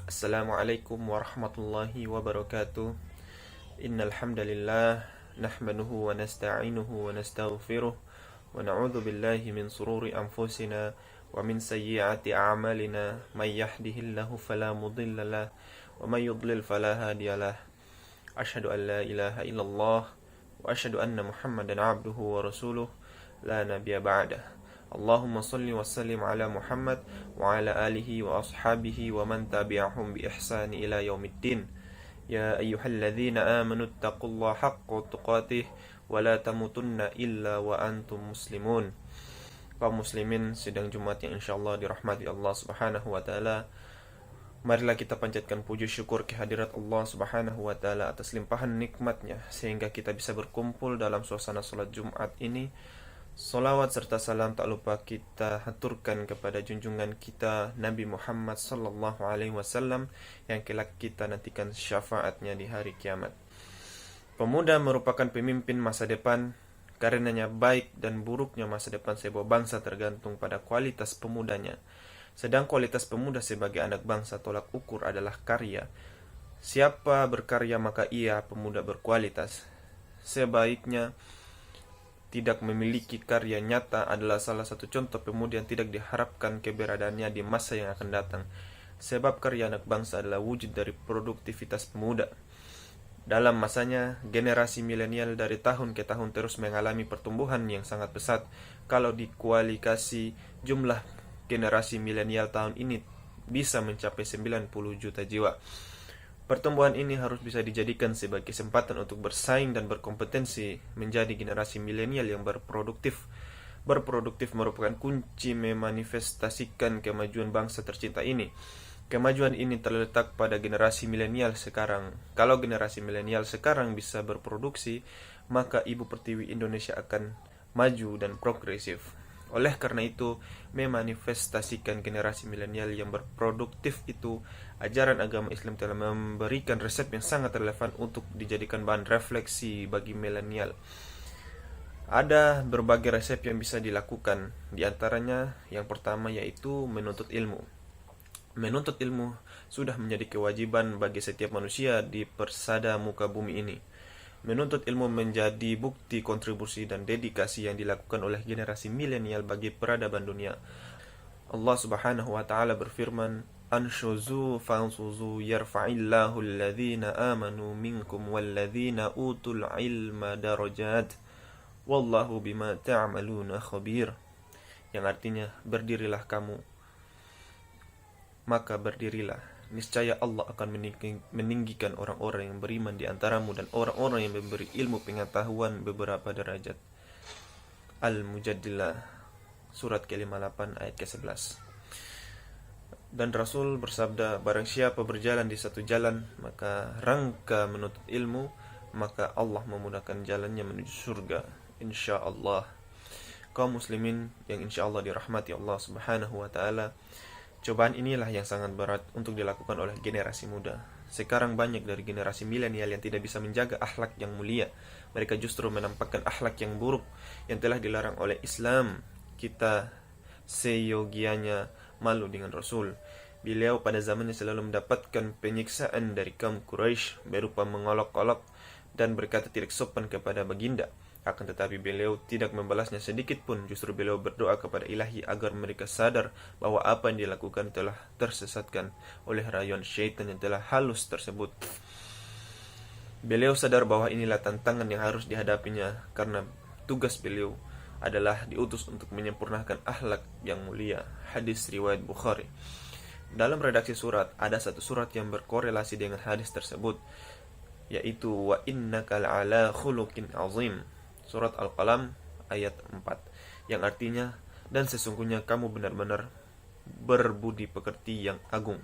Assalamualaikum warahmatullahi wabarakatuh. Innal hamdalillah nahmaduhu wa nasta'inuhu wa nastaghfiruh wa na'udzu billahi min sururi anfusina wa min sayyiati a'malina may yahdihillahu fala mudilla lahu wa may yudlil fala hadiyalah. Asyhadu an la ilaha illallah wa asyhadu anna Muhammadan 'abduhu wa rasuluh la nabiyya ba'dah. Allahumma salli wa sallim ala Muhammad wa ala alihi wa ashabihi wa man tabi'ahum bi ihsani ila yaumiddin. Ya ayyuhalladzina amanu taqullaha haqqa tuqatih wa la tamutunna illa wa antum muslimun. Kaum muslimin sidang Jumat yang insyaallah dirahmati Allah Subhanahu wa taala. Marilah kita panjatkan puji syukur kehadirat Allah Subhanahu wa taala atas limpahan nikmatnya sehingga kita bisa berkumpul dalam suasana salat Jumat ini. Salawat serta salam tak lupa kita haturkan kepada junjungan kita Nabi Muhammad sallallahu alaihi wasallam yang kelak kita nantikan syafaatnya di hari kiamat. Pemuda merupakan pemimpin masa depan, karenanya baik dan buruknya masa depan sebuah bangsa tergantung pada kualitas pemudanya. Sedang kualitas pemuda sebagai anak bangsa tolak ukur adalah karya. Siapa berkarya maka ia pemuda berkualitas. Sebaiknya tidak memiliki karya nyata adalah salah satu contoh pemuda yang tidak diharapkan keberadaannya di masa yang akan datang. Sebab karya anak bangsa adalah wujud dari produktivitas pemuda. Dalam masanya, generasi milenial dari tahun ke tahun terus mengalami pertumbuhan yang sangat pesat. Kalau dikualifikasi, jumlah generasi milenial tahun ini bisa mencapai 90 juta jiwa. Pertumbuhan ini harus bisa dijadikan sebagai kesempatan untuk bersaing dan berkompetensi menjadi generasi milenial yang berproduktif. Berproduktif merupakan kunci memanifestasikan kemajuan bangsa tercinta ini. Kemajuan ini terletak pada generasi milenial sekarang. Kalau generasi milenial sekarang bisa berproduksi, maka ibu pertiwi Indonesia akan maju dan progresif. Oleh karena itu, memanifestasikan generasi milenial yang berproduktif itu, ajaran agama Islam telah memberikan resep yang sangat relevan untuk dijadikan bahan refleksi bagi milenial. Ada berbagai resep yang bisa dilakukan, di antaranya yang pertama yaitu menuntut ilmu. Menuntut ilmu sudah menjadi kewajiban bagi setiap manusia di persada muka bumi ini. Menuntut ilmu menjadi bukti kontribusi dan dedikasi yang dilakukan oleh generasi milenial bagi peradaban dunia. Allah Subhanahu wa taala berfirman, "Anshuzu fansuzu yarfa'illahu alladhina amanu minkum walladhina utul ilma darajat. Wallahu bima ta'maluna khabir." Yang artinya, berdirilah kamu, maka berdirilah. Niscaya Allah akan meninggikan orang-orang yang beriman di antaramu dan orang-orang yang memberi ilmu pengetahuan beberapa derajat. Al-Mujadilah surat ke-58 ayat ke-11. Dan Rasul bersabda, barang siapa berjalan di satu jalan maka rangka menuntut ilmu, maka Allah memudahkan jalannya menuju surga, insyaallah. Kaum muslimin yang insyaallah dirahmati Allah Subhanahu wa taala, cobaan inilah yang sangat berat untuk dilakukan oleh generasi muda. Sekarang banyak dari generasi milenial yang tidak bisa menjaga akhlak yang mulia. Mereka justru menampakkan akhlak yang buruk yang telah dilarang oleh Islam. Kita seyogianya malu dengan Rasul. Beliau pada zamannya selalu mendapatkan penyiksaan dari kaum Quraisy berupa mengolok-olok dan berkata tidak sopan kepada baginda. Akan tetapi beliau tidak membalasnya sedikit pun. Justru beliau berdoa kepada ilahi agar mereka sadar bahwa apa yang dilakukan telah tersesatkan oleh rayuan syaitan yang telah halus tersebut. Beliau sadar bahwa inilah tantangan yang harus dihadapinya, karena tugas beliau adalah diutus untuk menyempurnakan akhlak yang mulia. Hadis riwayat Bukhari. Dalam redaksi surat, ada satu surat yang berkorelasi dengan hadis tersebut, yaitu wa innaka la'ala khuluqin azim. Surat Al-Qalam ayat 4, yang artinya, dan sesungguhnya kamu benar-benar berbudi pekerti yang agung.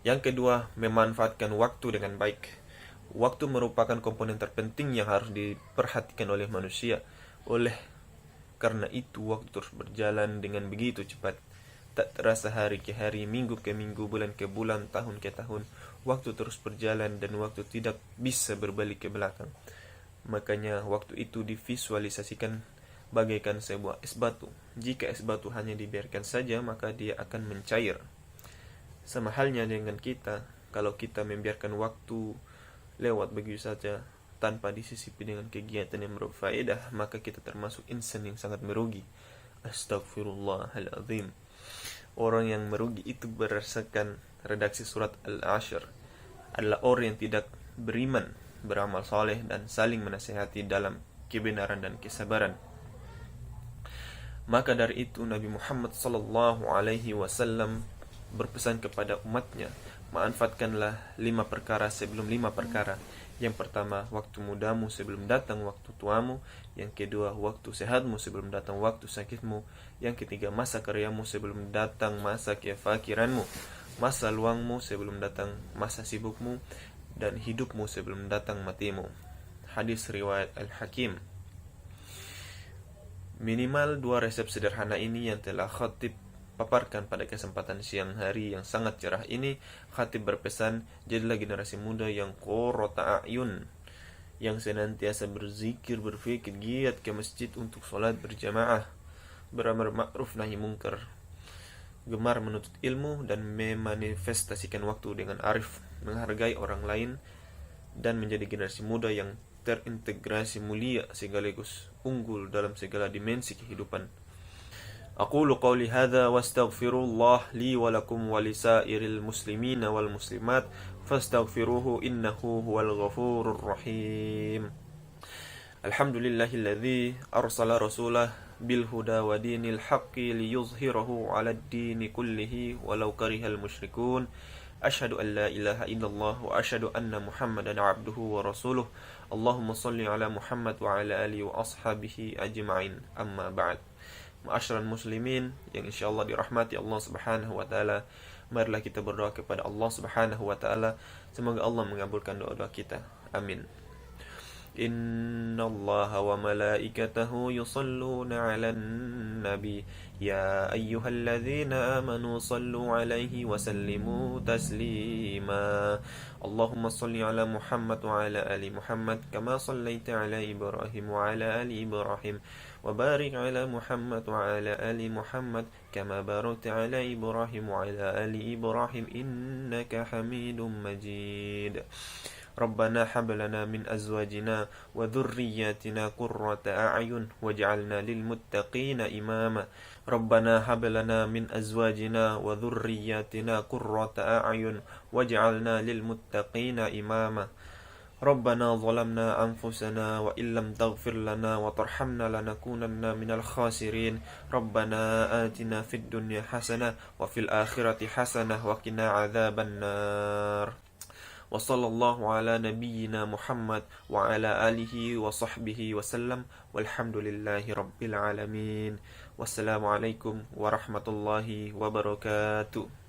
Yang kedua, memanfaatkan waktu dengan baik. Waktu merupakan komponen terpenting yang harus diperhatikan oleh manusia. Oleh karena itu, waktu terus berjalan dengan begitu cepat. Tak terasa hari ke hari, minggu ke minggu, bulan ke bulan, tahun ke tahun. Waktu terus berjalan dan waktu tidak bisa berbalik ke belakang. Makanya waktu itu divisualisasikan bagaikan sebuah es batu. Jika es batu hanya dibiarkan saja, maka dia akan mencair. Sama halnya dengan kita, kalau kita membiarkan waktu lewat begitu saja tanpa disisipi dengan kegiatan yang berfaedah, maka kita termasuk insan yang sangat merugi. Astagfirullahaladzim. Orang yang merugi itu berdasarkan redaksi surat Al-Ashr adalah orang yang tidak beriman, beramal soleh, dan saling menasihati dalam kebenaran dan kesabaran. Maka dari itu Nabi Muhammad SAW berpesan kepada umatnya, manfaatkanlah 5 perkara sebelum 5 perkara. Yang pertama, waktu mudamu sebelum datang waktu tuamu. Yang kedua, waktu sehatmu sebelum datang waktu sakitmu. Yang ketiga, masa karyamu sebelum datang masa kefakiranmu. Masa luangmu sebelum datang masa sibukmu. Dan hidupmu sebelum datang matimu. Hadis riwayat Al-Hakim. Minimal 2 resep sederhana ini yang telah khatib paparkan pada kesempatan siang hari yang sangat cerah ini. Khatib berpesan, jadilah generasi muda yang qurrata a'yun, yang senantiasa berzikir, berfikir, giat ke masjid untuk sholat berjamaah, beramar ma'ruf nahi mungkar, gemar menuntut ilmu, dan memanifestasikan waktu dengan arif, menghargai orang lain, dan menjadi generasi muda yang terintegrasi, mulia, sekaligus unggul dalam segala dimensi kehidupan. أقول قولي هذا واستغفر الله لي ولكم ولسائر المسلمين والمسلمات فاستغفروه إنه هو الغفور الرحيم. الحمد لله الذي أرسل رسوله بالهدى ودين الحق ليظهره على الدين كله ولو كره المشركون. أشهد أن لا إله إلا الله وأشهد أن محمدا عبده ورسوله. اللهم صل على محمد وعلى آله وأصحابه أجمعين. أما بعد. Ma'asyiral muslimin yang insyaallah dirahmati Allah Subhanahu wa taala, marilah kita berdoa kepada Allah Subhanahu wa taala, semoga Allah mengabulkan doa-doa kita. Amin. Innallaha wa malaikatahu yusalluna 'alan nabi ya ayyuhalladzina amanu sallu 'alaihi wa sallimu taslima. Allahumma shalli 'ala Muhammad wa 'ala ali Muhammad kama shallaita 'ala Ibrahim wa 'ala ali Ibrahim وبارك على محمد وعلى آل محمد كما باركت على إبراهيم وعلى آل إبراهيم إنك حميد مجيد. ربنا هب لنا من أزواجنا وذرياتنا قرة أعين واجعلنا للمتقين إماما. ربنا هب لنا من أزواجنا وذرياتنا قرة أعين واجعلنا للمتقين إماما. ربنا ظلمنا أنفسنا وإن لم تغفر لنا وترحمنا لنكونن من الخاسرين. ربنا آتنا في الدنيا حسنة وفي الآخرة حسنة وقنا عذاب النار. وصلى الله على نبينا محمد وعلى آله وصحبه وسلم والحمد لله رب العالمين. والسلام عليكم ورحمة الله وبركاته.